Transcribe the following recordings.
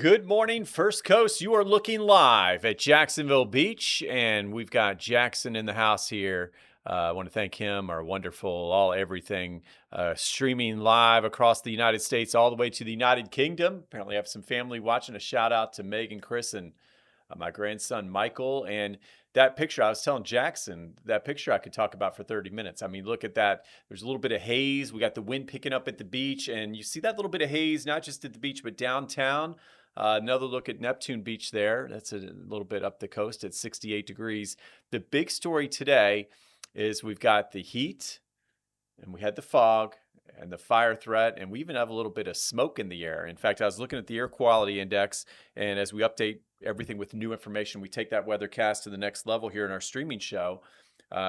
Good morning, First Coast. You are looking live at Jacksonville Beach, and we've got Jackson in the house here. I want to thank him, our wonderful all everything, streaming live across the United States, all the way to the United Kingdom. Apparently, I have some family watching. A shout out to Meg and Chris and my grandson Michael. And that picture, I was telling Jackson, that picture I could talk about for 30 minutes. I mean, look at that. There's a little bit of haze. We got the wind picking up at the beach, and you see that little bit of haze, not just at the beach, but downtown. Another look at Neptune Beach there. That's a little bit up the coast at 68 degrees. The big story today is we've got the heat, and we had the fog and the fire threat, and we even have a little bit of smoke in the air. In fact, I was looking at the air quality index, and as we update everything with new information, we take that weathercast to the next level here in our streaming show.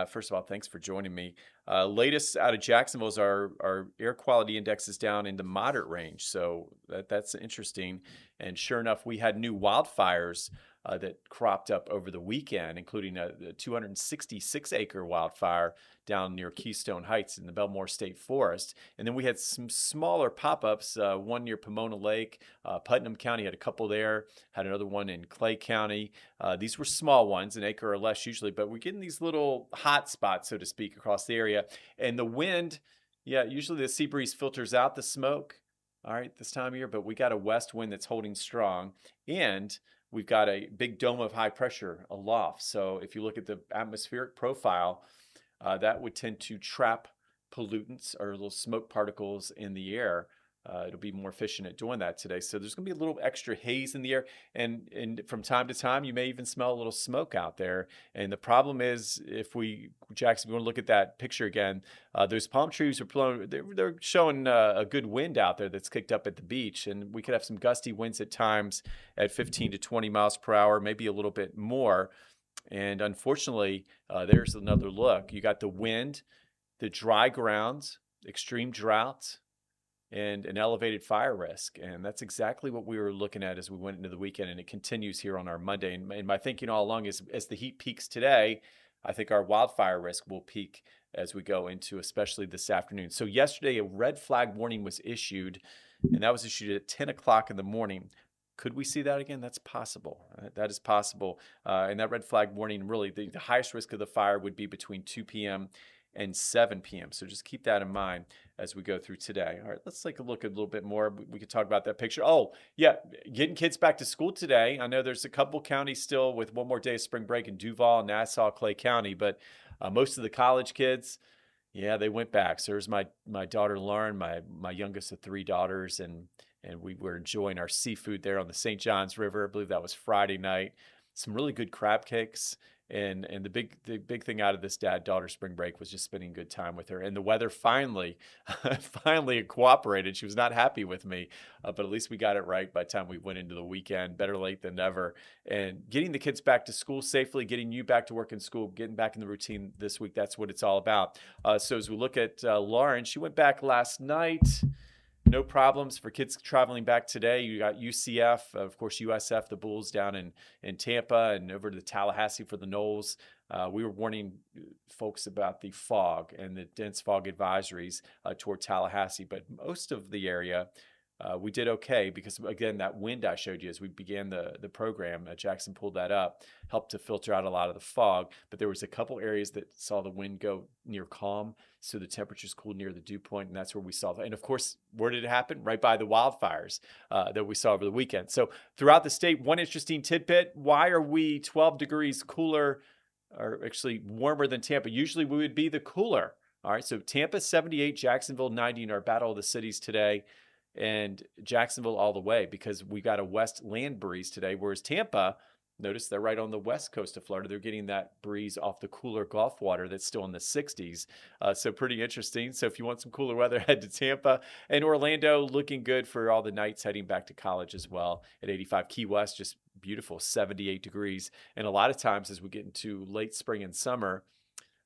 First of all, thanks for joining me. Latest out of Jacksonville is our air quality index is down in the moderate range, so that's interesting. And sure enough, we had new wildfires that cropped up over the weekend, including a 266-acre wildfire down near Keystone Heights in the Belmore State Forest. And then we had some smaller pop-ups, one near Pomona Lake. Putnam County had a couple there, had another one in Clay County. These were small ones, an acre or less usually, but we're getting these little hot spots, so to speak, across the area. And the wind, usually the sea breeze filters out the smoke, all right, this time of year, but we got a west wind that's holding strong, and we've got a big dome of high pressure aloft. So if you look at the atmospheric profile, that would tend to trap pollutants or little smoke particles in the air. It'll be more efficient at doing that today. So there's going to be a little extra haze in the air. And from time to time, you may even smell a little smoke out there. And the problem is, Jackson, if you want to look at that picture again, those palm trees are blowing, they're showing a good wind out there that's kicked up at the beach. And we could have some gusty winds at times at 15 to 20 miles per hour, maybe a little bit more. And unfortunately, there's another look. You got the wind, the dry grounds, extreme drought, and an elevated fire risk. And that's exactly what we were looking at as we went into the weekend, and it continues here on our Monday. And my thinking all along is, as the heat peaks today, I think our wildfire risk will peak as we go into especially this afternoon. So yesterday, a red flag warning was issued, and that was issued at 10 o'clock in the morning. Could we see that again? That's possible. That is possible. And that red flag warning, really, the highest risk of the fire would be between 2 p.m. and 7 p.m. So just keep that in mind as we go through today. All right, let's take a look a little bit more. We could talk about that picture. Oh, yeah, getting kids back to school today. I know there's a couple counties still with one more day of spring break in Duval, Nassau, Clay County, but most of the college kids, they went back. So there's my daughter Lauren, my youngest of three daughters, and we were enjoying our seafood there on the St. Johns River. I believe that was Friday night. Some really good crab cakes. And the big thing out of this dad-daughter spring break was just spending good time with her. And the weather finally cooperated. She was not happy with me, but at least we got it right by the time we went into the weekend. Better late than never. And getting the kids back to school safely, getting you back to work in school, getting back in the routine this week, that's what it's all about. So as we look at Lauren, she went back last night. No problems for kids traveling back today. You got UCF, of course, USF, the Bulls down in Tampa, and over to the Tallahassee for the Knowles. We were warning folks about the fog and the dense fog advisories toward Tallahassee, but most of the area, we did okay because, again, that wind I showed you as we began the program, Jackson pulled that up, helped to filter out a lot of the fog. But there was a couple areas that saw the wind go near calm, so the temperatures cooled near the dew point, and that's where we saw that. And, of course, where did it happen? Right by the wildfires that we saw over the weekend. So throughout the state, one interesting tidbit, why are we 12 degrees cooler, or actually warmer than Tampa? Usually we would be the cooler. All right, so Tampa 78, Jacksonville 90 in our Battle of the Cities today. And Jacksonville all the way because we got a west land breeze today, whereas Tampa, notice they're right on the west coast of Florida. They're getting that breeze off the cooler Gulf water that's still in the 60s. So pretty interesting. So if you want some cooler weather, head to Tampa. And Orlando looking good for all the nights heading back to college as well at 85. Key West, just beautiful, 78 degrees. And a lot of times as we get into late spring and summer,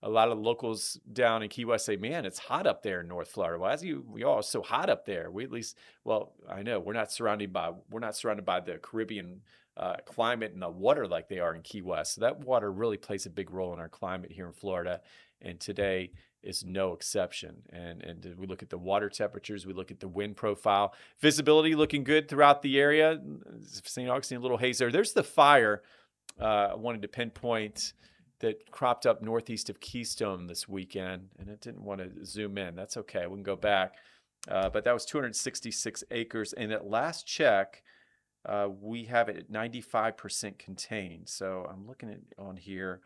a lot of locals down in Key West say, man, it's hot up there in North Florida. Well, we all are so hot up there. We at least, well, I know we're not surrounded by the Caribbean climate and the water like they are in Key West. So that water really plays a big role in our climate here in Florida. And today is no exception. And we look at the water temperatures, we look at the wind profile, visibility looking good throughout the area. St. Augustine, a little haze there. There's the fire I wanted to pinpoint that cropped up northeast of Keystone this weekend, and it didn't want to zoom in. That's okay. We can go back. But that was 266 acres. And at last check, we have it at 95% contained. So I'm looking at on here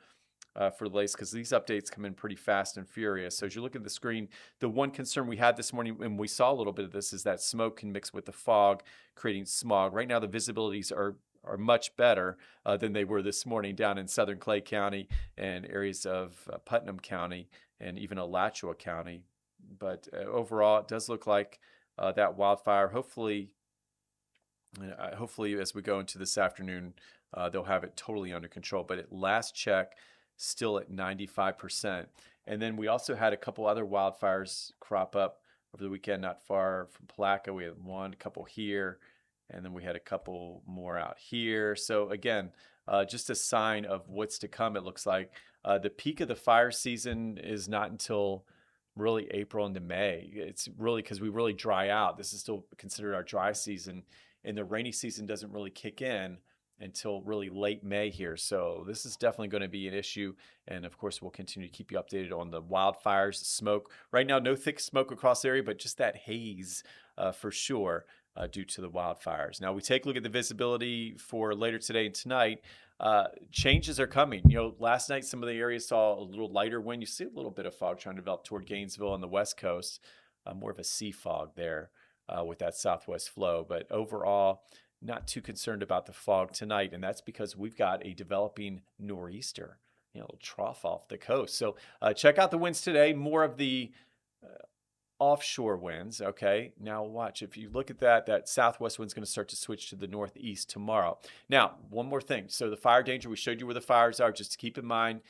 for the latest, because these updates come in pretty fast and furious. So as you look at the screen, the one concern we had this morning, and we saw a little bit of this, is that smoke can mix with the fog, creating smog. Right now, the visibilities are much better than they were this morning down in southern Clay County and areas of Putnam County and even Alachua County. But overall, it does look like that wildfire, hopefully as we go into this afternoon, they'll have it totally under control. But at last check, still at 95%. And then we also had a couple other wildfires crop up over the weekend, not far from Palaca. We had one, a couple here, and then we had a couple more out here. So again, just a sign of what's to come, it looks like. The peak of the fire season is not until really April into May. It's really because we really dry out. This is still considered our dry season, and the rainy season doesn't really kick in until really late May here. So this is definitely going to be an issue. And of course, we'll continue to keep you updated on the wildfires, the smoke. Right now, no thick smoke across the area, but just that haze for sure due to the wildfires. Now we take a look at the visibility for later today and tonight. Changes are coming. Last night, some of the areas saw a little lighter wind. You see a little bit of fog trying to develop toward Gainesville on the West Coast, more of a sea fog there with that southwest flow. But overall, not too concerned about the fog tonight. And that's because we've got a developing nor'easter, trough off the coast. So check out the winds today, more of the offshore winds. Okay, now watch. If you look at that southwest wind's going to start to switch to the northeast tomorrow. Now, one more thing. So the fire danger, we showed you where the fires are. Just to keep in mind,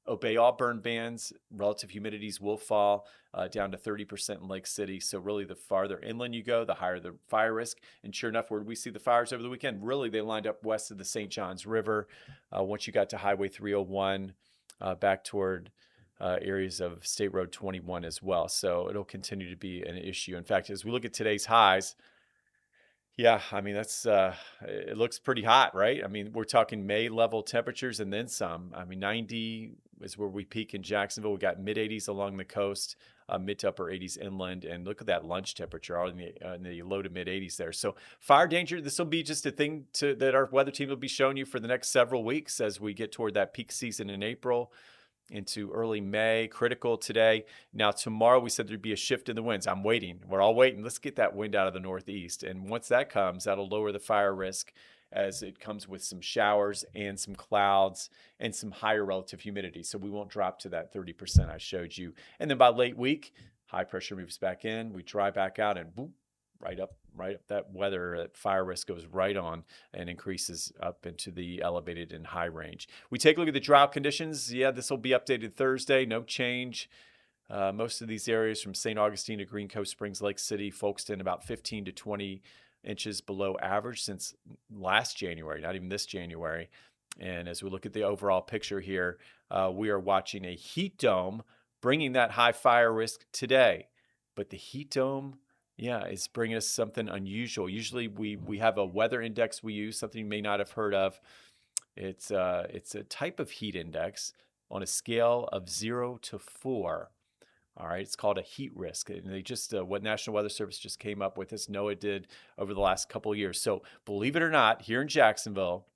obey all burn bans. Relative humidities will fall down to 30% in Lake City. So really, the farther inland you go, the higher the fire risk. And sure enough, where did we see the fires over the weekend? Really, they lined up west of the St. Johns River. Once you got to Highway 301, back toward areas of State Road 21 as well. So it'll continue to be an issue. In fact, as we look at today's highs, yeah, I mean, that's it looks pretty hot, right? I mean, we're talking May level temperatures and then some. I mean, 90 is where we peak in Jacksonville. We got mid 80s along the coast, mid to upper 80s inland. And look at that lunch temperature, all in the low to mid 80s there. So fire danger, this will be just a thing that our weather team will be showing you for the next several weeks as we get toward that peak season in April into early May. Critical today. Now, tomorrow we said there'd be a shift in the winds. I'm waiting. We're all waiting. Let's get that wind out of the northeast. And once that comes, that'll lower the fire risk as it comes with some showers and some clouds and some higher relative humidity. So we won't drop to that 30% I showed you. And then by late week, high pressure moves back in. We dry back out and boom, right up that weather, that fire risk goes right on and increases up into the elevated and high range. We take a look at the drought conditions. Yeah, this will be updated Thursday. No change. Most of these areas from St. Augustine to Green Cove Springs, Lake City, Folkston, about 15 to 20 inches below average since last January, not even this January. And as we look at the overall picture here, we are watching a heat dome bringing that high fire risk today. But the heat dome, yeah, it's bringing us something unusual. Usually we have a weather index we use, something you may not have heard of. It's a type of heat index on a scale of 0 to 4. All right, it's called a heat risk. And they just, what National Weather Service just came up with this, NOAA did over the last couple of years. So believe it or not, here in Jacksonville,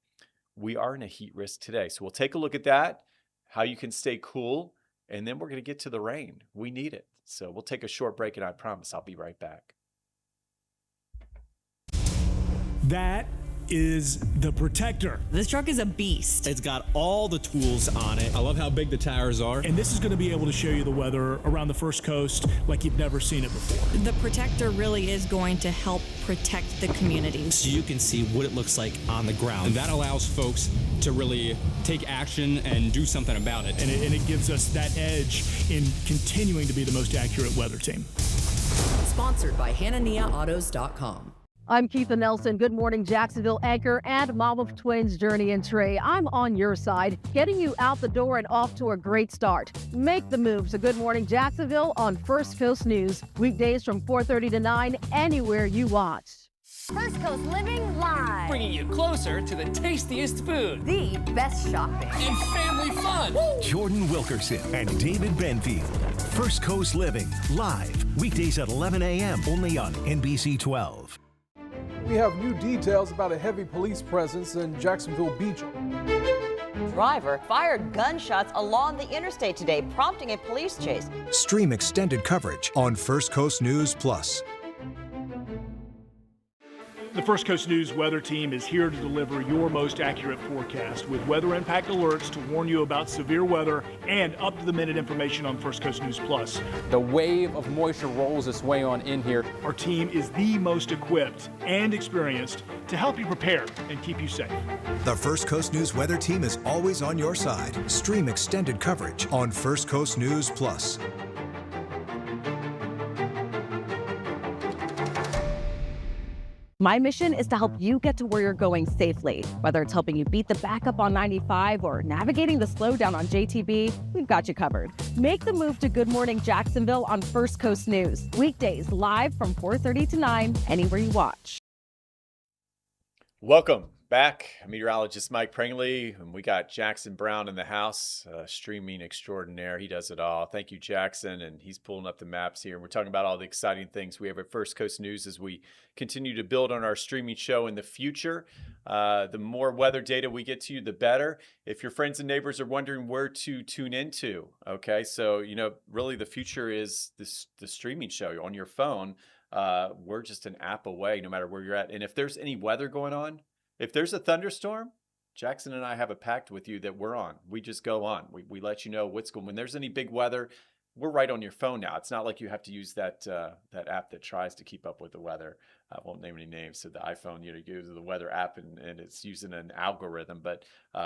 we are in a heat risk today. So we'll take a look at that, how you can stay cool, and then we're going to get to the rain. We need it. So we'll take a short break, and I promise I'll be right back. That is the Protector. This truck is a beast. It's got all the tools on it. I love how big the tires are. And this is going to be able to show you the weather around the First Coast like you've never seen it before. The Protector really is going to help protect the community. So you can see what it looks like on the ground. And that allows folks to really take action and do something about it. And it gives us that edge in continuing to be the most accurate weather team. Sponsored by HananiahAutos.com. I'm Keitha Nelson. Good morning, Jacksonville anchor and mom of twins, Journey and Trey. I'm on your side, getting you out the door and off to a great start. Make the move to Good Morning Jacksonville on First Coast News. Weekdays from 4:30 to 9, anywhere you watch. First Coast Living Live. Bringing you closer to the tastiest food. The best shopping. And family fun. Jordan Wilkerson and David Benfield. First Coast Living Live. Weekdays at 11 a.m. only on NBC 12. We have new details about a heavy police presence in Jacksonville Beach. Driver fired gunshots along the interstate today, prompting a police chase. Stream extended coverage on First Coast News Plus. The First Coast News weather team is here to deliver your most accurate forecast with weather impact alerts to warn you about severe weather and up-to-the-minute information on First Coast News Plus. The wave of moisture rolls its way on in here. Our team is the most equipped and experienced to help you prepare and keep you safe. The First Coast News weather team is always on your side. Stream extended coverage on First Coast News Plus. My mission is to help you get to where you're going safely. Whether it's helping you beat the backup on 95 or navigating the slowdown on JTB, we've got you covered. Make the move to Good Morning Jacksonville on First Coast News. Weekdays live from 4:30 to 9, anywhere you watch. Welcome back, meteorologist Mike Prangley, and we got Jackson Brown in the house, streaming extraordinaire. He does it all. Thank you, Jackson, and he's pulling up the maps here. And we're talking about all the exciting things we have at First Coast News as we continue to build on our streaming show in the future. The more weather data we get to you, the better. If your friends and neighbors are wondering where to tune into, okay, so really the future is the streaming show on your phone. We're just an app away, no matter where you're at. And if there's any weather going on, if there's a thunderstorm, Jackson and I have a pact with you that we're on. We just go on. We let you know what's going on. When there's any big weather, we're right on your phone now. It's not like you have to use that app that tries to keep up with the weather. I won't name any names. So the iPhone, you go to the weather app and it's using an algorithm. But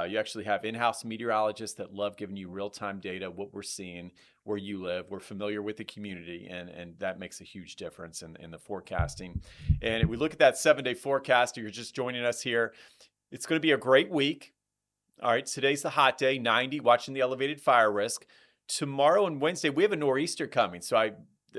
you actually have in-house meteorologists that love giving you real-time data, what we're seeing, where you live. We're familiar with the community, and that makes a huge difference in the forecasting. And if we look at that 7-day forecast, or you're just joining us here, it's going to be a great week. All right, today's the hot day, 90, watching the elevated fire risk. Tomorrow and Wednesday, we have a nor'easter coming. So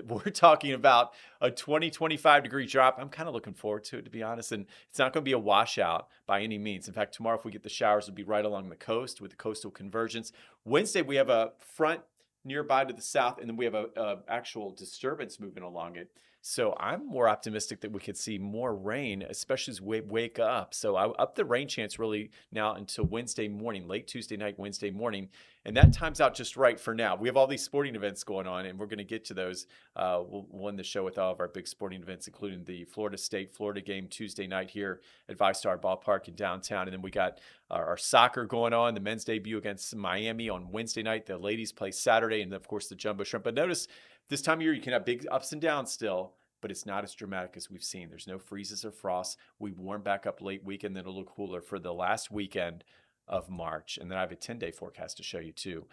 we're talking about a 25 degree drop. I'm kind of looking forward to it, to be honest. And it's not going to be a washout by any means. In fact, tomorrow, if we get the showers, it'll be right along the coast with the coastal convergence. Wednesday, we have a front nearby to the south, and then we have a actual disturbance moving along it. So I'm more optimistic that we could see more rain, especially as we wake up. So I up the rain chance really now until Wednesday morning, late Tuesday night, Wednesday morning. And that times out just right for now. We have all these sporting events going on, and we're going to get to those. We'll end the show with all of our big sporting events, including the Florida State-Florida game Tuesday night here at VyStar Ballpark in downtown. And then we got our soccer going on, the men's debut against Miami on Wednesday night. The ladies play Saturday, and, of course, the Jumbo Shrimp. But notice this time of year you can have big ups and downs still, but it's not as dramatic as we've seen. There's no freezes or frosts. We warm back up late weekend, then it'll look cooler for the last weekend of March. And then I have a 10-day forecast to show you too.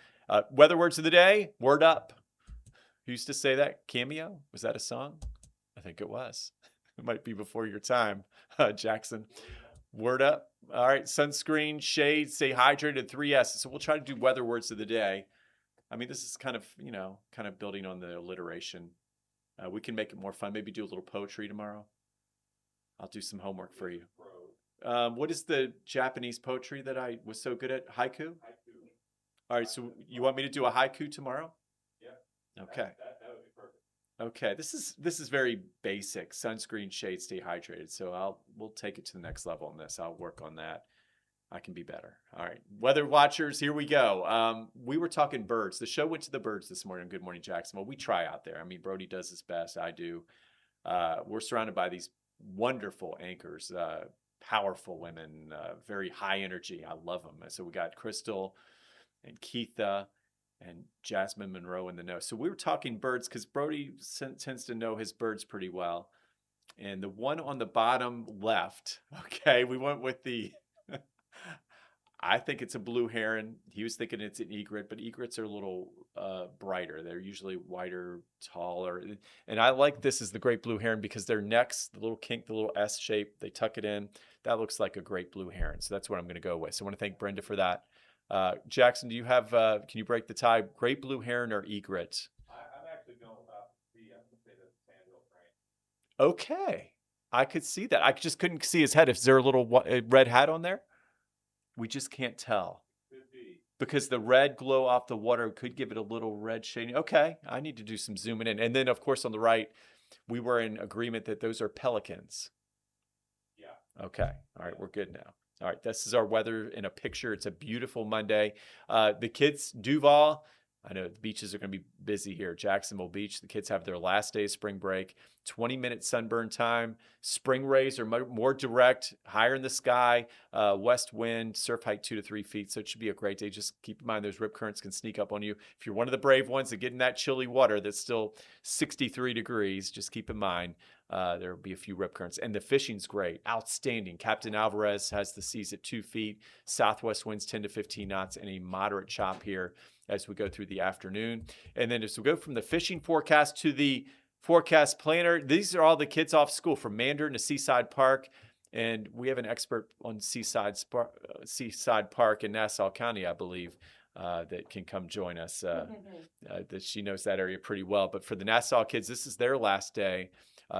Weather words of the day, word up. Who used to say that? Cameo? Was that a song? I think it was. It might be before your time, Jackson. Word up. All right, sunscreen, shade, stay hydrated, 3S. So we'll try to do weather words of the day. I mean, this is kind of building on the alliteration. We can make it more fun. Maybe do a little poetry tomorrow. I'll do some homework for you. What is the Japanese poetry that I was so good at? Haiku? All right, so you want me to do a haiku tomorrow? Yeah. Okay. That would be perfect. Okay, this is very basic. Sunscreen, shade, stay hydrated. So we'll take it to the next level on this. I'll work on that. I can be better. All right. Weather watchers, here we go. We were talking birds. The show went to the birds this morning. Good morning, Jacksonville. We try out there. I mean, Brody does his best. I do. We're surrounded by these wonderful anchors, powerful women, very high energy. I love them. So we got Crystal and Keitha and Jasmine Monroe in the know. So we were talking birds because Brody tends to know his birds pretty well. And the one on the bottom left, okay, we went with I think it's a blue heron. He was thinking it's an egret, but egrets are a little brighter. They're usually whiter, taller. And I like this as the great blue heron because their necks, the little kink, the little S shape, they tuck it in. That looks like a great blue heron. So that's what I'm going to go with. So I want to thank Brenda for that. Jackson, do you have, can you break the tie? Great blue heron or egret? I'm actually going to say the sandhill crane. Okay. I could see that. I just couldn't see his head. Is there a little red hat on there? We just can't tell. Could be. Because the red glow off the water could give it a little red shading. Okay, I need to do some zooming in. And then, of course, on the right, we were in agreement that those are pelicans. Yeah. Okay. All right, we're good now. All right, this is our weather in a picture. It's a beautiful Monday. The kids, Duval, I know the beaches are going to be busy here. Jacksonville Beach, the kids have their last day of spring break, 20-minute sunburn time. Spring rays are more direct, higher in the sky, west wind, surf height 2 to 3 feet. So it should be a great day. Just keep in mind those rip currents can sneak up on you. If you're one of the brave ones that get in that chilly water that's still 63 degrees, just keep in mind there will be a few rip currents. And the fishing's great, outstanding. Captain Alvarez has the seas at 2 feet, southwest winds 10 to 15 knots, and a moderate chop here as we go through the afternoon. And then as we go from the fishing forecast to the forecast planner, these are all the kids off school from Mandarin to Seaside Park. And we have an expert on Seaside Park in Nassau County, I believe, that can come join us. That she knows that area pretty well. But for the Nassau kids, this is their last day.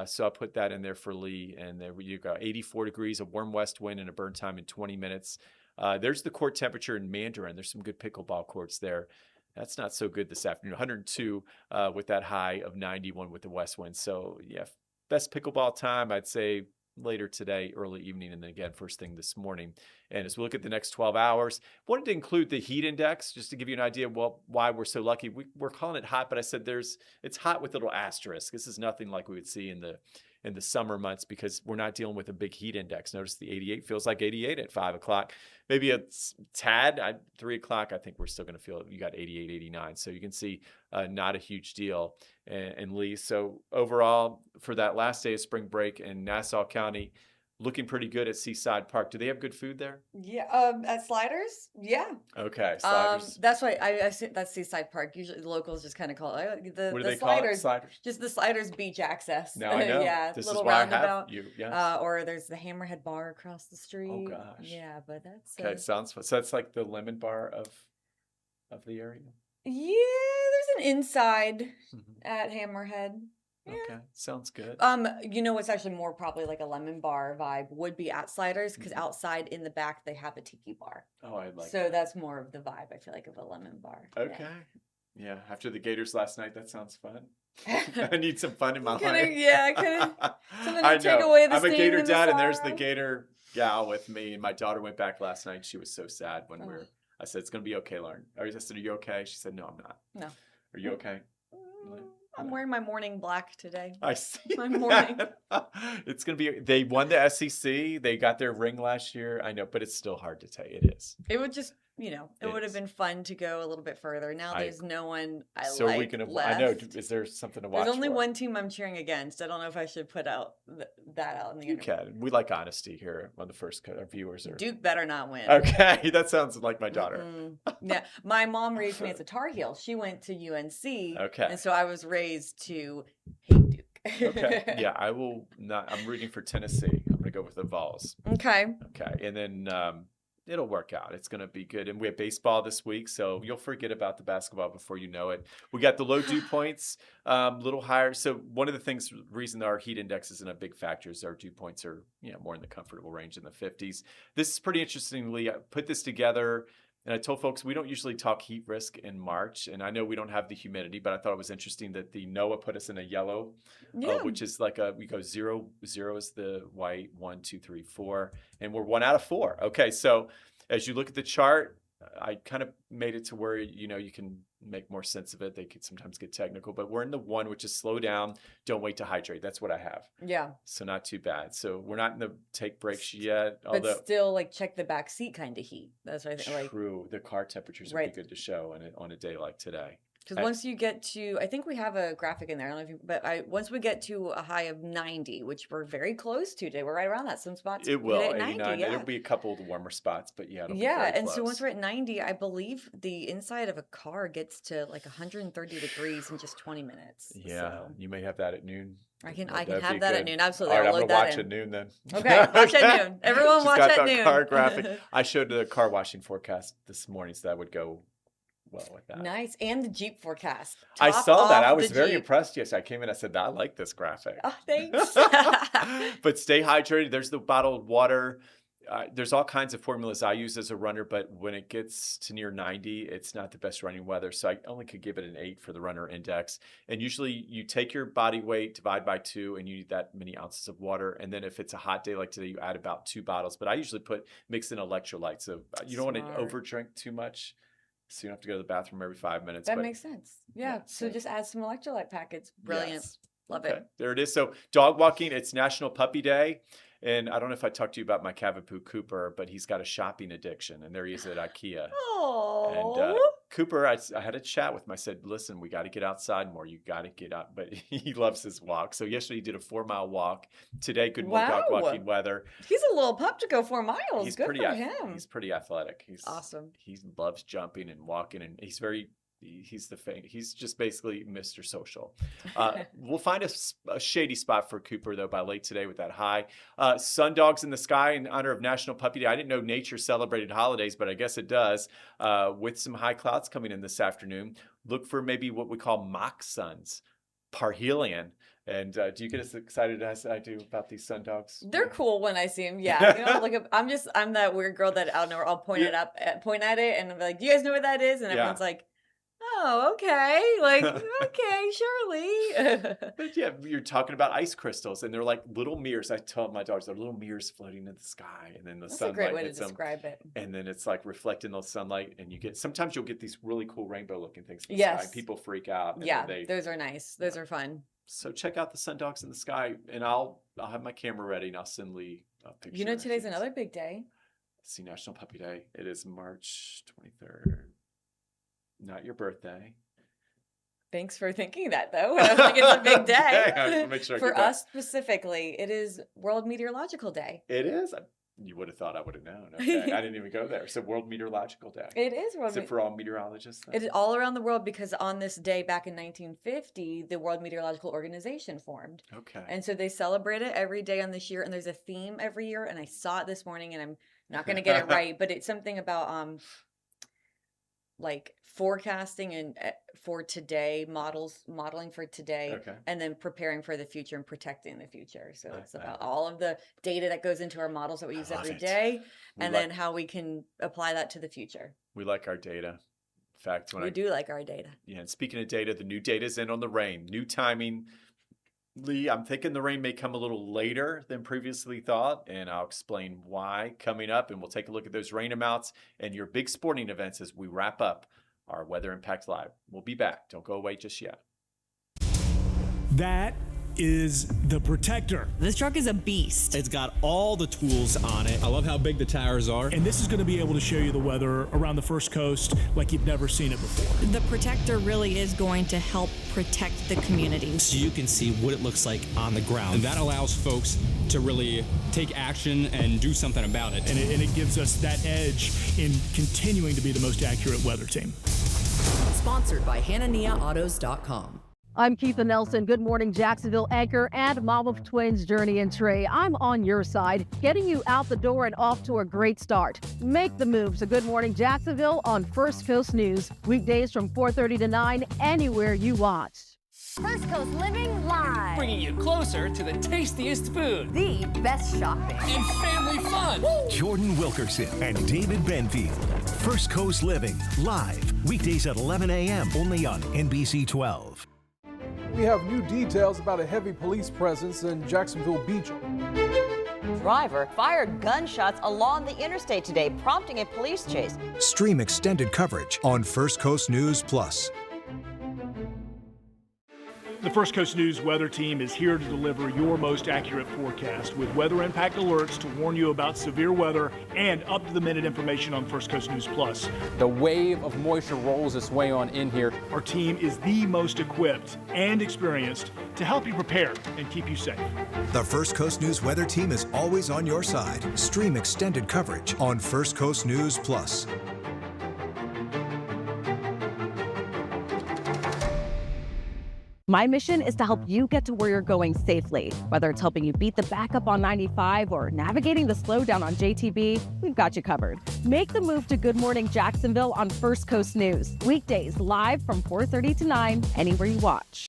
So I'll put that in there for Lee. And there you go, 84 degrees, a warm west wind, and a burn time in 20 minutes. There's the court temperature in Mandarin. There's some good pickleball courts there. That's not so good this afternoon. 102 with that high of 91 with the west wind. So, yeah, best pickleball time, I'd say later today, early evening, and then again first thing this morning. And as we look at the next 12 hours, wanted to include the heat index just to give you an idea of why we're so lucky. We're calling it hot, but I said it's hot with a little asterisk. This is nothing like we would see in the summer months because we're not dealing with a big heat index. Notice the 88 feels like 88 at 5 o'clock. Maybe a tad at 3 o'clock. I think we're still going to feel you got 88, 89. So you can see not a huge deal in Lee. So overall, for that last day of spring break in Nassau County, looking pretty good at Seaside Park. Do they have good food there? Yeah, at Sliders, yeah. Okay, Sliders. That's why I that's Seaside Park. Usually the locals just kind of call it the what do they Sliders. call it? Sliders. Just the Sliders beach access. Now I know. Yeah, This little is why roundabout. I have you. Yes. Or there's the Hammerhead Bar across the street. Oh gosh. Yeah, but that's okay. Sounds fun. So that's like the lemon bar of the area. Yeah, there's an inside at Hammerhead. Yeah. Okay, sounds good. It's actually more probably like a lemon bar vibe would be at Sliders because outside in the back they have a tiki bar. Oh, I like. So that's more of the vibe I feel like of a lemon bar. Okay. Yeah. After the Gators last night, that sounds fun. I need some fun in my life. Something to take away the I'm a steam Gator and the dad, and there's sorrow. the Gator gal with me. And my daughter went back last night. She was so sad when I said, "It's gonna be okay, Lauren." I said, "Are you okay?" She said, "No, I'm not." No. Are you okay? I'm wearing my morning black today. I see. My morning. It's going to be, they won the SEC. They got their ring last year. I know, but it's still hard to tell. It is. It would just, it would have been fun to go a little bit further. Now there's no one left. I know. Is there something to watch? There's only for? one team I'm cheering against. I don't know if I should put out that out in the internet. You can. We like honesty here on the first cut. Our viewers are. Duke better not win. Okay. That sounds like my daughter. Yeah. My mom raised me as a Tar Heel. She went to UNC. Okay. And so I was raised to hate Duke. Okay. Yeah, I will not. I'm rooting for Tennessee. I'm going to go with the Vols. Okay. Okay. And then it'll work out. It's going to be good. And we have baseball this week, so you'll forget about the basketball before you know it. We got the low dew points, little higher. So one of the reason our heat index isn't a big factor is our dew points are more in the comfortable range in the 50s. This is pretty interestingly. I put this together. And I told folks we don't usually talk heat risk in March, and I know we don't have the humidity, but I thought it was interesting that the NOAA put us in a yellow, which is like we go 0 is the white, 1, 2, 3, 4, and we're 1 out of 4. Okay, so as you look at the chart, I kind of made it to where you can make more sense of it. They could sometimes get technical, but we're in the 1, which is slow down, don't wait to hydrate. That's what I have. Yeah. So not too bad. So we're not in the take breaks yet. But still, check the back seat kind of heat. That's what I think. True. The car temperatures would be good to show on a day like today. Because once you get to, I think we have a graphic in there. I don't know if you, but once we get to a high of 90, which we're very close to today, we're right around that. Some spots It will, hit at 90, 89. yeah. There'll be a couple of the warmer spots, but yeah, it'll be Yeah, very and so once close. we're at 90, I believe the inside of a car gets to like 130 degrees in just 20 minutes. Yeah, So you may have that at noon. I can That'd have be that at good. noon. Absolutely. All right, I'll I'm load gonna that watch in. at noon then. Okay, watch at noon. Everyone She's watch got at the noon. car graphic. I showed the car washing forecast this morning, so that would go well with that. Nice. And the Jeep forecast. I Top saw that. off I was the very Jeep. impressed. Yes, I came in. I said, I like this graphic. Oh, thanks. But stay hydrated. There's the bottled water. There's all kinds of formulas I use as a runner, but when it gets to near 90, it's not the best running weather. So I only could give it an 8 for the runner index. And usually you take your body weight, divide by 2, and you need that many ounces of water. And then if it's a hot day like today, you add about 2 bottles. But I usually mix in electrolytes. So you don't want to Smart. overdrink too much. So you don't have to go to the bathroom every 5 minutes. That but makes sense. Yeah. So just add some electrolyte packets. Brilliant. Yes. Love Okay, it. there it is. So dog walking, it's National Puppy Day. And I don't know if I talked to you about my Cavapoo Cooper, but he's got a shopping addiction. And there he is at IKEA. Oh. And Cooper, I had a chat with him. I said, listen, we got to get outside more. You got to get out. But he loves his walk. So yesterday he did a 4-mile walk. Today, good dog walking weather. He's a little pup to go 4 miles. He's Good pretty for him. He's pretty athletic. He's awesome. He loves jumping and walking. And he's just basically Mr. Social. We'll find a shady spot for Cooper, though, by late today with that high. Sundogs in the sky in honor of National Puppy Day. I didn't know nature celebrated holidays, but I guess it does. With some high clouds coming in this afternoon, look for maybe what we call mock suns, parhelion. And do you get as excited as I do about these sundogs? They're cool when I see them. Yeah, you know, I'm that weird girl that out nowhere I'll point at it, and I'm like, "Do you guys know what that is?" And everyone's like, "Oh, okay, like okay, surely." But yeah, you're talking about ice crystals, and they're like little mirrors. I tell my dogs they're little mirrors floating in the sky, and then the That's sunlight a great way to hits them, describe it. and then it's like reflecting the sunlight, and sometimes you'll get these really cool rainbow-looking things in the Yes. sky. People freak out. And Yeah, then those are nice. Those are fun. So check out the sundogs in the sky, and I'll have my camera ready, and I'll send Lee a picture. You know, today's another big day. See, National Puppy Day. It is March 23rd. Not your birthday. Thanks for thinking that, though. I was like, it's a big day. I'll make sure I For get that. us specifically, it is World Meteorological Day. It is. You would have thought I would have known. Okay. I didn't even go there. So World Meteorological Day. It is Is it for all meteorologists? Then? It is all around the world because on this day back in 1950, the World Meteorological Organization formed. Okay. And so they celebrate it every day on this year, and there's a theme every year. And I saw it this morning, and I'm not going to get it right, but it's something about like forecasting and for today, modeling for today, and then preparing for the future and protecting the future. So it's about all of the data that goes into our models that we use every day, and then how we can apply that to the future. We like our data. In fact, We do like our data. Yeah, and speaking of data, the new data is in on the rain. New timing. Lee, I'm thinking the rain may come a little later than previously thought, and I'll explain why coming up, and we'll take a look at those rain amounts and your big sporting events as we wrap up our Weather Impact Live. We'll be back. Don't go away just yet. That is the Protector. This truck is a beast. It's got all the tools on it. I love how big the tires are. And this is going to be able to show you the weather around the First Coast like you've never seen it before. The Protector really is going to help protect the community. So you can see what it looks like on the ground. And that allows folks to really take action and do something about it. And it gives us that edge in continuing to be the most accurate weather team. Sponsored by HananiaAutos.com. I'm Keitha Nelson. Good morning, Jacksonville anchor and mom of twins, Journey and Trey. I'm on your side, getting you out the door and off to a great start. Make the move to Good Morning Jacksonville on First Coast News. Weekdays from 4:30 to 9, anywhere you watch. First Coast Living Live. Bringing you closer to the tastiest food. The best shopping. And family fun. Woo! Jordan Wilkerson and David Benfield. First Coast Living, live. Weekdays at 11 a.m. only on NBC 12. We have new details about a heavy police presence in Jacksonville Beach. Driver fired gunshots along the interstate today, prompting a police chase. Stream extended coverage on First Coast News Plus. The First Coast News weather team is here to deliver your most accurate forecast with weather impact alerts to warn you about severe weather and up-to-the-minute information on First Coast News Plus. The wave of moisture rolls its way on in here. Our team is the most equipped and experienced to help you prepare and keep you safe. The First Coast News weather team is always on your side. Stream extended coverage on First Coast News Plus. My mission is to help you get to where you're going safely. Whether it's helping you beat the backup on 95 or navigating the slowdown on JTB, we've got you covered. Make the move to Good Morning Jacksonville on First Coast News. Weekdays live from 4:30 to 9, anywhere you watch.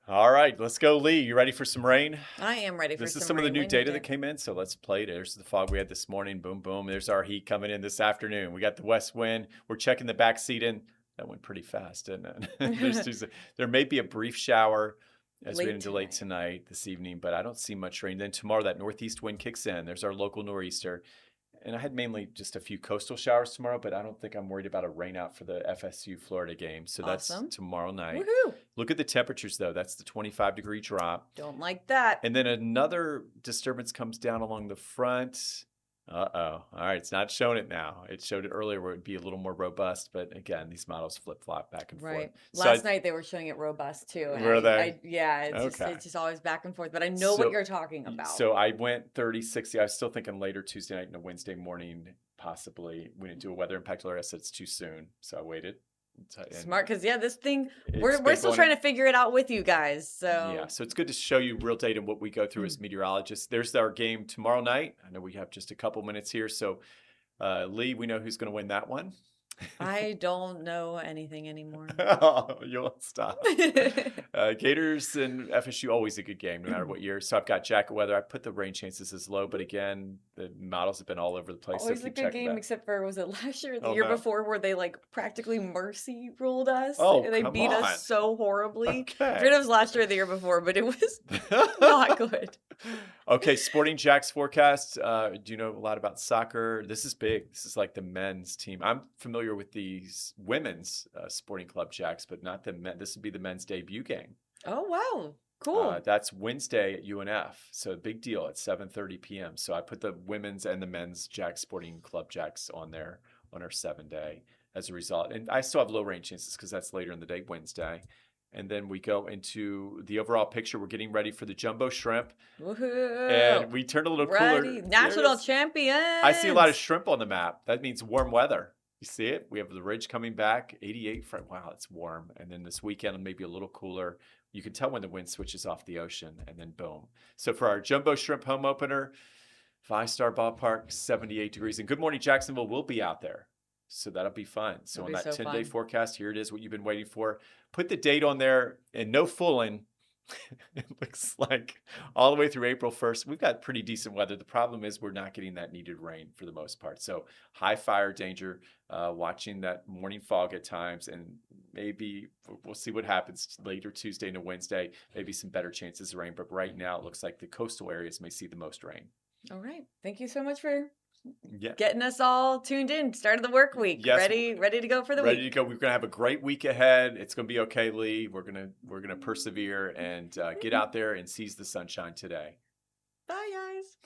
All right, let's go, Lee. You ready for some rain? I am ready for This some is some of the rain. new We need data to- that came in, so let's play it. There's the fog we had this morning. Boom, boom. There's our heat coming in this afternoon. We got the west wind. We're checking the back seat in. That went pretty fast, didn't it? There may be a brief shower as we get into late tonight, this evening, but I don't see much rain. Then tomorrow, that northeast wind kicks in. There's our local nor'easter. And I had mainly just a few coastal showers tomorrow, but I don't think I'm worried about a rain out for the FSU Florida game. So that's tomorrow night. Woohoo! Look at the temperatures, though. That's the 25-degree drop. Don't like that. And then another disturbance comes down along the front. Uh-oh. All right, it's not showing it now. It showed it earlier where it would be a little more robust, but again, these models flip-flop back and Right. forth. Last night they were showing it robust too. And Were they? yeah, it's just always back and forth. But I know what you're talking about. So I went 30, 60. I was still thinking later Tuesday night and a Wednesday morning, possibly. We didn't do a weather impact alert. I said it's too soon, so I waited. Smart, because this thing we're been still going- trying to figure it out with you guys. So yeah, so it's good to show you real data and what we go through as meteorologists. There's our game tomorrow night. I know we have just a couple minutes here, so Lee, we know who's going to win that one. I don't know anything anymore. Oh, you won't stop. Gators and FSU, always a good game, no matter what year. So I've got jacket weather. I put the rain chances as low, but again, the models have been all over the place. Always so a keep good checking game, that. except for was it last year or the Oh, year no. before where they like practically mercy ruled us? Oh, and they come beat on. us so horribly. Okay. I forget it was last year or the year before, but it was not good. Okay, Sporting Jack's forecast. Do you know a lot about soccer? This is big. This is like the men's team. I'm familiar with these women's Sporting Club Jacks, but not the men. This would be the men's debut game. Oh wow, cool. That's Wednesday at UNF. So big deal at 7:30 p.m. So I put the women's and the men's Jack Sporting Club Jacks on there on our 7-day as a result. And I still have low rain chances because that's later in the day, Wednesday. And then we go into the overall picture. We're getting ready for the jumbo shrimp. Woohoo! And we turned a little cooler. National champions. I see a lot of shrimp on the map. That means warm weather. You see it? We have the ridge coming back, 88. Wow, it's warm. And then this weekend, maybe a little cooler. You can tell when the wind switches off the ocean, and then boom. So for our jumbo shrimp home opener, 5-star ballpark, 78 degrees. And Good Morning Jacksonville will be out there. So that'll be fun. So That'll on be that so 10-day fun. forecast, here it is, what you've been waiting for. Put the date on there and no fooling. It looks like all the way through April 1st, we've got pretty decent weather. The problem is we're not getting that needed rain for the most part. So high fire danger, watching that morning fog at times, and maybe we'll see what happens later Tuesday into Wednesday. Maybe some better chances of rain, but right now it looks like the coastal areas may see the most rain. All right. Thank you so much for Yeah. getting us all tuned in. Start of the work week. Yes. Ready to go for the Ready week. to go. We're gonna have a great week ahead. It's gonna be okay, Lee. We're gonna persevere and get out there and seize the sunshine today. Bye, guys.